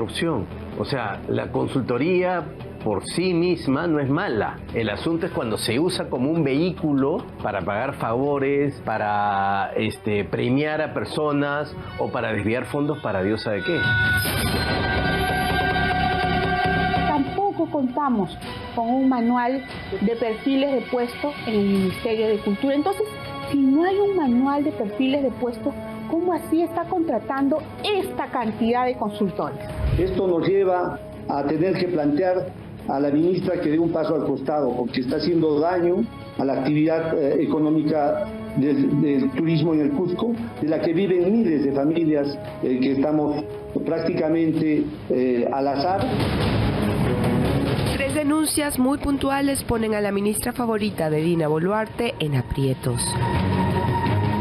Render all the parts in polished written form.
corrupción. O sea, la consultoría por sí misma no es mala. El asunto es cuando se usa como un vehículo para pagar favores, para premiar a personas o para desviar fondos para Dios sabe qué. Tampoco contamos con un manual de perfiles de puesto en el Ministerio de Cultura. Entonces, si no hay un manual de perfiles de puesto, ¿cómo así está contratando esta cantidad de consultores? Esto nos lleva a tener que plantear a la ministra que dé un paso al costado, porque está haciendo daño a la actividad económica del turismo en el Cusco, de la que viven miles de familias que estamos prácticamente al azar. Tres denuncias muy puntuales ponen a la ministra favorita de Dina Boluarte en aprietos.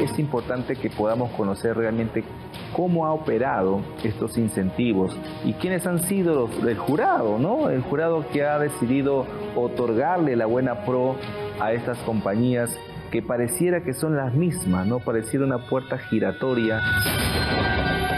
Es importante que podamos conocer realmente cómo ha operado estos incentivos y quiénes han sido los del jurado, ¿no? El jurado que ha decidido otorgarle la buena pro a estas compañías que pareciera que son las mismas, ¿no? Pareciera una puerta giratoria.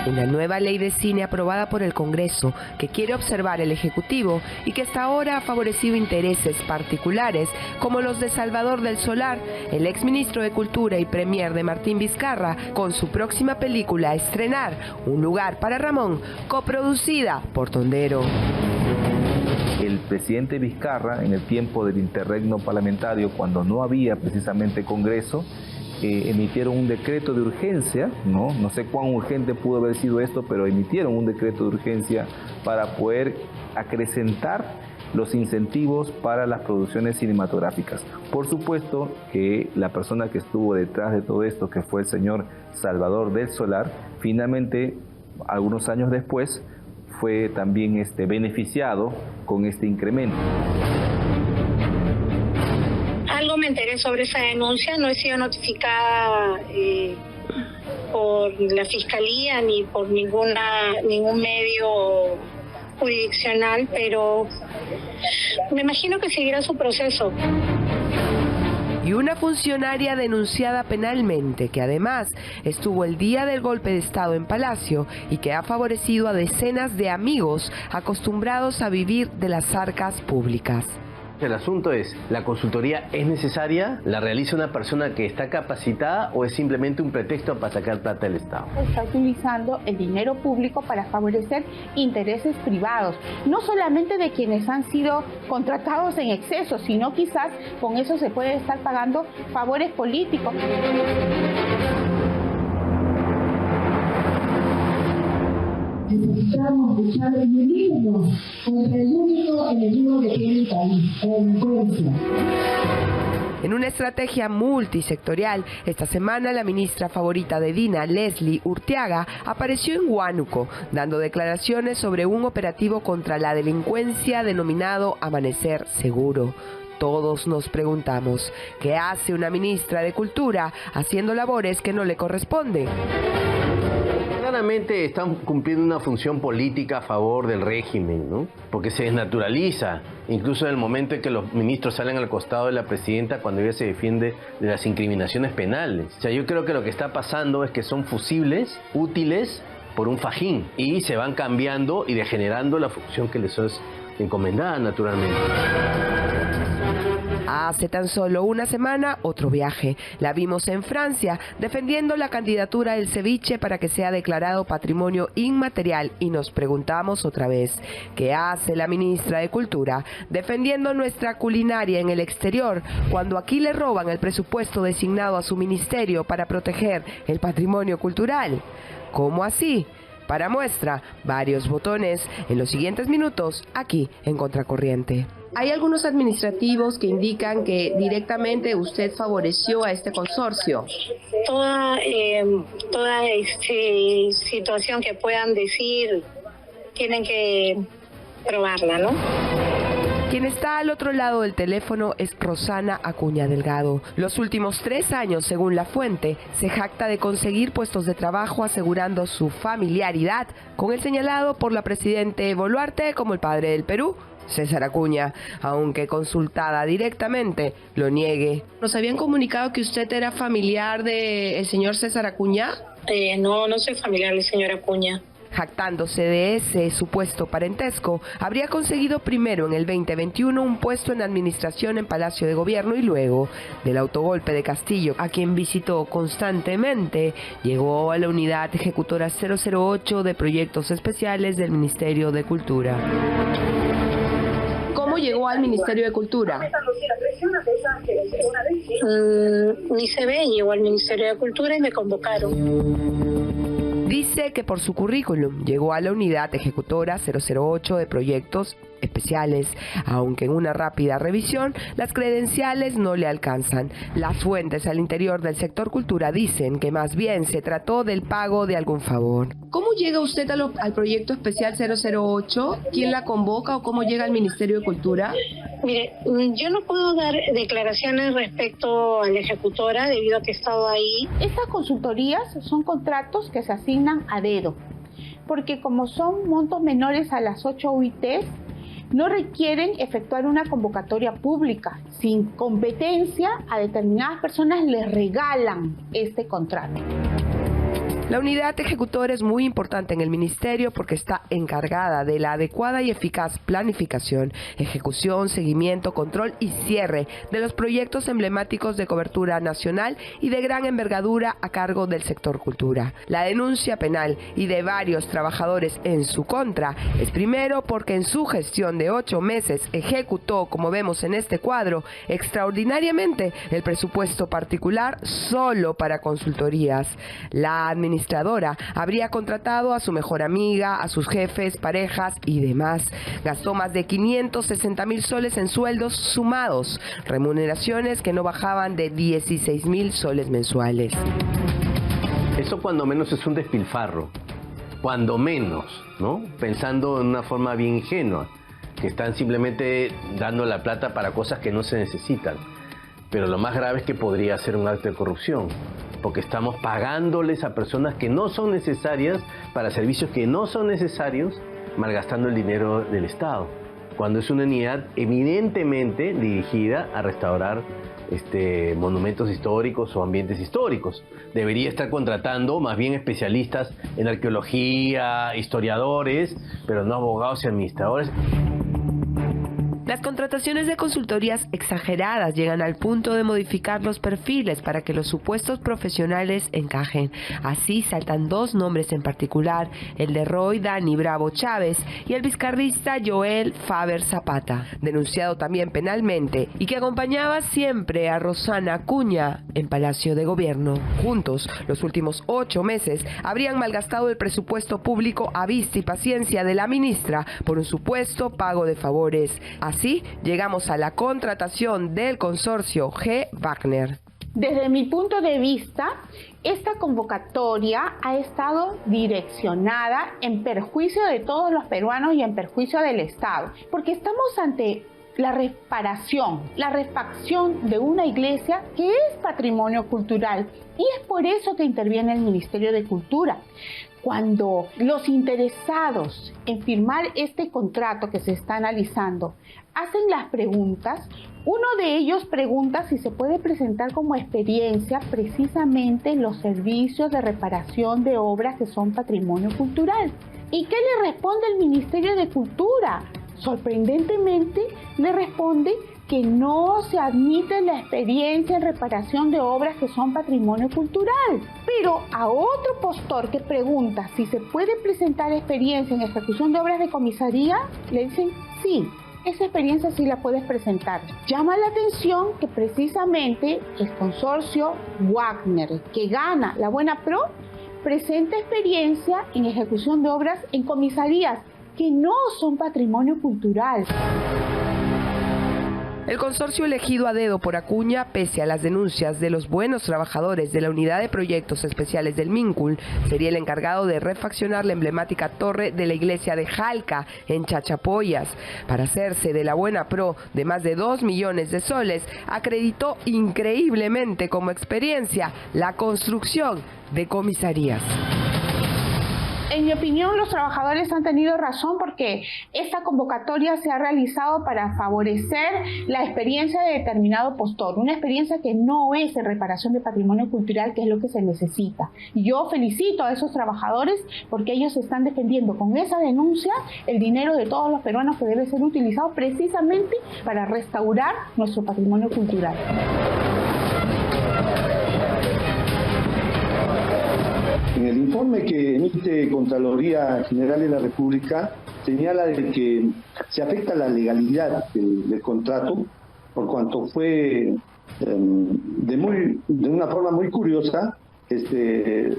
Una nueva ley de cine aprobada por el Congreso que quiere observar el Ejecutivo y que hasta ahora ha favorecido intereses particulares como los de Salvador del Solar, el exministro de Cultura y premier de Martín Vizcarra, con su próxima película a estrenar, Un lugar para Ramón, coproducida por Tondero. El presidente Vizcarra, en el tiempo del interregno parlamentario, cuando no había precisamente Congreso, emitieron un decreto de urgencia, no sé cuán urgente pudo haber sido esto, pero emitieron un decreto de urgencia para poder acrecentar los incentivos para las producciones cinematográficas. Por supuesto que la persona que estuvo detrás de todo esto, que fue el señor Salvador del Solar, finalmente, algunos años después, fue también beneficiado con este incremento. Algo me enteré sobre esa denuncia, no he sido notificada por la Fiscalía ni por ningún medio jurisdiccional, pero me imagino que seguirá su proceso. Y una funcionaria denunciada penalmente, que además estuvo el día del golpe de Estado en Palacio y que ha favorecido a decenas de amigos acostumbrados a vivir de las arcas públicas. El asunto es, ¿la consultoría es necesaria? ¿La realiza una persona que está capacitada o es simplemente un pretexto para sacar plata del Estado? Está utilizando el dinero público para favorecer intereses privados, no solamente de quienes han sido contratados en exceso, sino quizás con eso se puede estar pagando favores políticos. Necesitamos luchar unirnos contra el único enemigo que tiene el país, la delincuencia. En una estrategia multisectorial, esta semana la ministra favorita de Dina, Leslie Urteaga, apareció en Huánuco, dando declaraciones sobre un operativo contra la delincuencia denominado Amanecer Seguro. Todos nos preguntamos, ¿qué hace una ministra de Cultura haciendo labores que no le corresponden? Claramente están cumpliendo una función política a favor del régimen, ¿no? Porque se desnaturaliza, incluso en el momento en que los ministros salen al costado de la presidenta cuando ella se defiende de las incriminaciones penales. O sea, yo creo que lo que está pasando es que son fusibles, útiles, por un fajín, y se van cambiando y degenerando la función que les es encomendada naturalmente. Hace tan solo una semana, otro viaje. La vimos en Francia, defendiendo la candidatura del ceviche para que sea declarado patrimonio inmaterial. Y nos preguntamos otra vez, ¿qué hace la ministra de Cultura defendiendo nuestra culinaria en el exterior, cuando aquí le roban el presupuesto designado a su ministerio para proteger el patrimonio cultural? ¿Cómo así? Para muestra, varios botones en los siguientes minutos, aquí en Contracorriente. Hay algunos administrativos que indican que directamente usted favoreció a este consorcio. Toda situación que puedan decir, tienen que probarla, ¿no? Quien está al otro lado del teléfono es Rosana Acuña Delgado. Los últimos 3 años, según la fuente, se jacta de conseguir puestos de trabajo asegurando su familiaridad con el señalado por la presidente Boluarte como el padre del Perú, César Acuña, aunque consultada directamente lo niegue. ¿Nos habían comunicado que usted era familiar del señor César Acuña? No soy familiar del señor Acuña. Jactándose de ese supuesto parentesco, habría conseguido primero en el 2021 un puesto en administración en Palacio de Gobierno y luego, del autogolpe de Castillo, a quien visitó constantemente, llegó a la unidad ejecutora 008 de proyectos especiales del Ministerio de Cultura. ¿Cómo llegó al Ministerio de Cultura? Ni se ve, llegó al Ministerio de Cultura y me convocaron. Dice que por su currículum llegó a la unidad ejecutora 008 de proyectos especiales, aunque en una rápida revisión las credenciales no le alcanzan. Las fuentes al interior del sector cultura dicen que más bien se trató del pago de algún favor. ¿Cómo llega usted al proyecto especial 008? ¿Quién la convoca o cómo llega al Ministerio de Cultura? Mire, yo no puedo dar declaraciones respecto a la ejecutora debido a que he estado ahí. Estas consultorías son contratos que se asignan a dedo, porque como son montos menores a las 8 UITs, no requieren efectuar una convocatoria pública. Sin competencia, a determinadas personas les regalan este contrato. La unidad ejecutora es muy importante en el Ministerio porque está encargada de la adecuada y eficaz planificación, ejecución, seguimiento, control y cierre de los proyectos emblemáticos de cobertura nacional y de gran envergadura a cargo del sector cultura. La denuncia penal y de varios trabajadores en su contra es primero porque en su gestión de 8 meses ejecutó, como vemos en este cuadro, extraordinariamente el presupuesto particular solo para consultorías. La administradora habría contratado a su mejor amiga, a sus jefes, parejas y demás. Gastó más de 560.000 soles en sueldos sumados, remuneraciones que no bajaban de 16.000 soles mensuales. Eso cuando menos es un despilfarro, cuando menos, ¿no? Pensando en una forma bien ingenua, que están simplemente dando la plata para cosas que no se necesitan. Pero lo más grave es que podría ser un acto de corrupción, porque estamos pagándoles a personas que no son necesarias para servicios que no son necesarios, malgastando el dinero del Estado, cuando es una unidad evidentemente dirigida a restaurar monumentos históricos o ambientes históricos. Debería estar contratando más bien especialistas en arqueología, historiadores, pero no abogados y administradores. Las contrataciones de consultorías exageradas llegan al punto de modificar los perfiles para que los supuestos profesionales encajen. Así saltan dos nombres en particular, el de Roy Dani Bravo Chávez y el vizcarrista Joel Faber Zapata, denunciado también penalmente y que acompañaba siempre a Rosana Acuña en Palacio de Gobierno. Juntos, los últimos 8 meses habrían malgastado el presupuesto público a vista y paciencia de la ministra por un supuesto pago de favores. Así llegamos a la contratación del consorcio G. Wagner. Desde mi punto de vista, esta convocatoria ha estado direccionada en perjuicio de todos los peruanos y en perjuicio del Estado, porque estamos ante la reparación, la refacción de una iglesia que es patrimonio cultural y es por eso que interviene el Ministerio de Cultura. Cuando los interesados en firmar este contrato que se está analizando hacen las preguntas, uno de ellos pregunta si se puede presentar como experiencia precisamente los servicios de reparación de obras que son patrimonio cultural. ¿Y qué le responde el Ministerio de Cultura? Sorprendentemente le responde que no se admite la experiencia en reparación de obras que son patrimonio cultural. Pero a otro postor que pregunta si se puede presentar experiencia en ejecución de obras de comisaría, le dicen sí, esa experiencia sí la puedes presentar. Llama la atención que precisamente el consorcio Wagner, que gana la Buena Pro, presenta experiencia en ejecución de obras en comisarías que no son patrimonio cultural. El consorcio elegido a dedo por Acuña, pese a las denuncias de los buenos trabajadores de la Unidad de Proyectos Especiales del MINCUL, sería el encargado de refaccionar la emblemática torre de la iglesia de Jalca, en Chachapoyas. Para hacerse de la Buena Pro de más de 2 millones de soles, acreditó increíblemente como experiencia la construcción de comisarías. En mi opinión, los trabajadores han tenido razón porque esta convocatoria se ha realizado para favorecer la experiencia de determinado postor, una experiencia que no es en reparación de patrimonio cultural, que es lo que se necesita. Y yo felicito a esos trabajadores porque ellos están defendiendo con esa denuncia el dinero de todos los peruanos que debe ser utilizado precisamente para restaurar nuestro patrimonio cultural. En el informe que emite Contraloría General de la República señala de que se afecta la legalidad del contrato por cuanto fue de una forma muy curiosa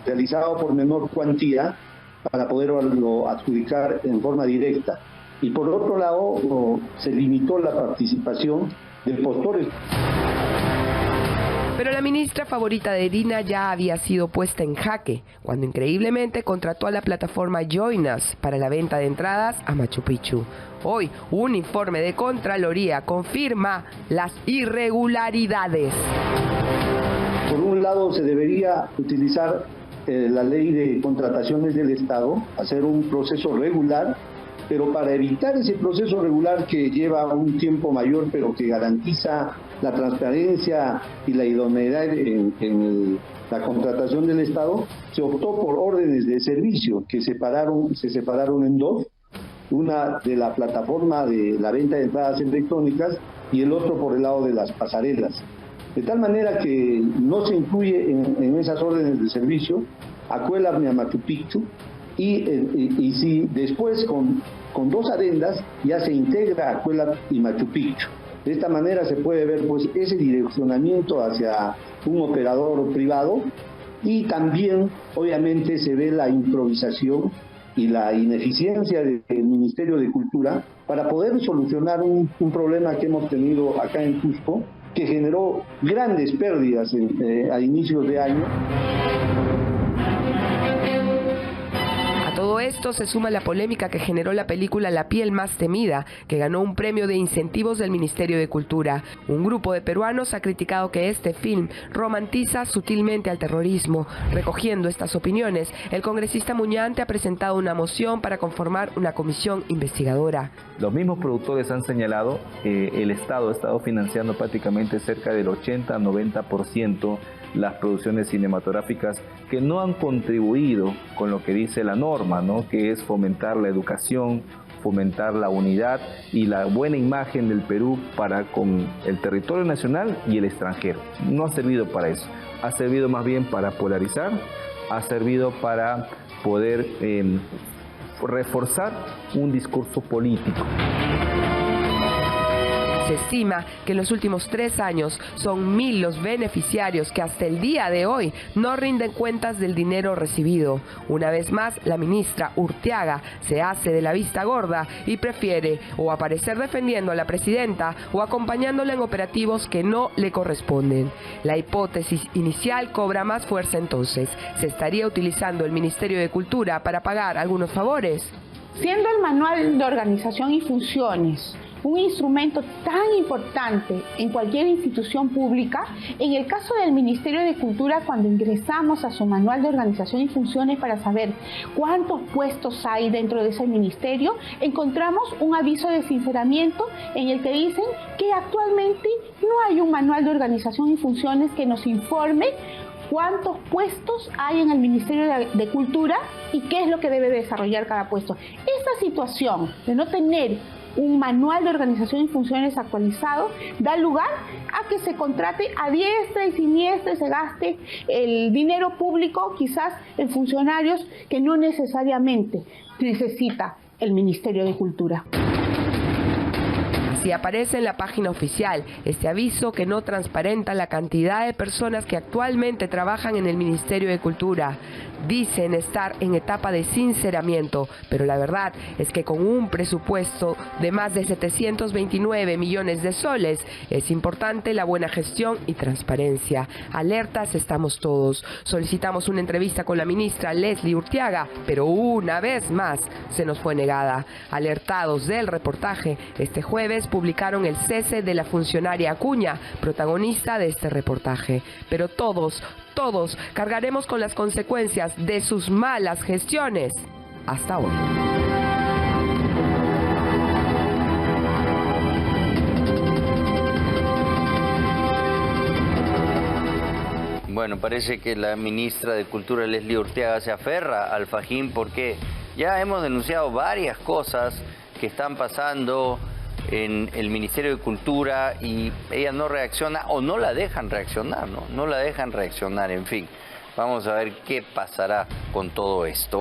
realizado por menor cuantía para poderlo adjudicar en forma directa. Y por otro lado se limitó la participación de postores. Pero la ministra favorita de Dina ya había sido puesta en jaque cuando increíblemente contrató a la plataforma Join Us para la venta de entradas a Machu Picchu. Hoy, un informe de Contraloría confirma las irregularidades. Por un lado, se debería utilizar la ley de contrataciones del Estado, hacer un proceso regular, pero para evitar ese proceso regular que lleva un tiempo mayor, pero que garantiza la transparencia y la idoneidad en la contratación del Estado, se optó por órdenes de servicio que se separaron en dos, una de la plataforma de la venta de entradas electrónicas y el otro por el lado de las pasarelas. De tal manera que no se incluye en esas órdenes de servicio Acuérdame a Machu Picchu, y si después con dos adendas ya se integra Acuérdame y Machu Picchu. De esta manera se puede ver pues ese direccionamiento hacia un operador privado, y también obviamente se ve la improvisación y la ineficiencia del Ministerio de Cultura para poder solucionar un problema que hemos tenido acá en Cusco, que generó grandes pérdidas a inicios de año. A todo esto se suma la polémica que generó la película La piel más temida, que ganó un premio de incentivos del Ministerio de Cultura. Un grupo de peruanos ha criticado que este film romantiza sutilmente al terrorismo. Recogiendo estas opiniones, el congresista Muñante ha presentado una moción para conformar una comisión investigadora. Los mismos productores han señalado que el Estado ha estado financiando prácticamente cerca del 80-90% las producciones cinematográficas que no han contribuido con lo que dice la norma, ¿no? Que es fomentar la educación, fomentar la unidad y la buena imagen del Perú para con el territorio nacional y el extranjero. No ha servido para eso, ha servido más bien para polarizar, ha servido para poder reforzar un discurso político. Se estima que en los últimos 3 años son 1.000 los beneficiarios que hasta el día de hoy no rinden cuentas del dinero recibido. Una vez más, la ministra Urteaga se hace de la vista gorda y prefiere o aparecer defendiendo a la presidenta o acompañándola en operativos que no le corresponden. La hipótesis inicial cobra más fuerza entonces. ¿Se estaría utilizando el Ministerio de Cultura para pagar algunos favores? Siendo el Manual de Organización y Funciones un instrumento tan importante en cualquier institución pública, en el caso del Ministerio de Cultura, cuando ingresamos a su Manual de Organización y Funciones para saber cuántos puestos hay dentro de ese ministerio, encontramos un aviso de sinceramiento en el que dicen que actualmente no hay un Manual de Organización y Funciones que nos informe cuántos puestos hay en el Ministerio de Cultura y qué es lo que debe desarrollar cada puesto. Esta situación de no tener un manual de organización y funciones actualizado da lugar a que se contrate a diestra y siniestra y se gaste el dinero público quizás en funcionarios que no necesariamente necesita el Ministerio de Cultura. Si aparece en la página oficial este aviso que no transparenta la cantidad de personas que actualmente trabajan en el Ministerio de Cultura. Dicen estar en etapa de sinceramiento, pero la verdad es que con un presupuesto de más de 729 millones de soles es importante la buena gestión y transparencia. Alertas estamos todos. Solicitamos una entrevista con la ministra Leslie Urteaga, pero una vez más se nos fue negada. Alertados del reportaje, este jueves publicaron el cese de la funcionaria Acuña, protagonista de este reportaje. Pero todos cargaremos con las consecuencias de sus malas gestiones. hasta hoy. Bueno, parece que la ministra de Cultura, Leslie Urteaga, se aferra al fajín porque ya hemos denunciado varias cosas que están pasando en el Ministerio de Cultura y ella no reacciona o no la dejan reaccionar, ¿no? No la dejan reaccionar, en fin. Vamos a ver qué pasará con todo esto.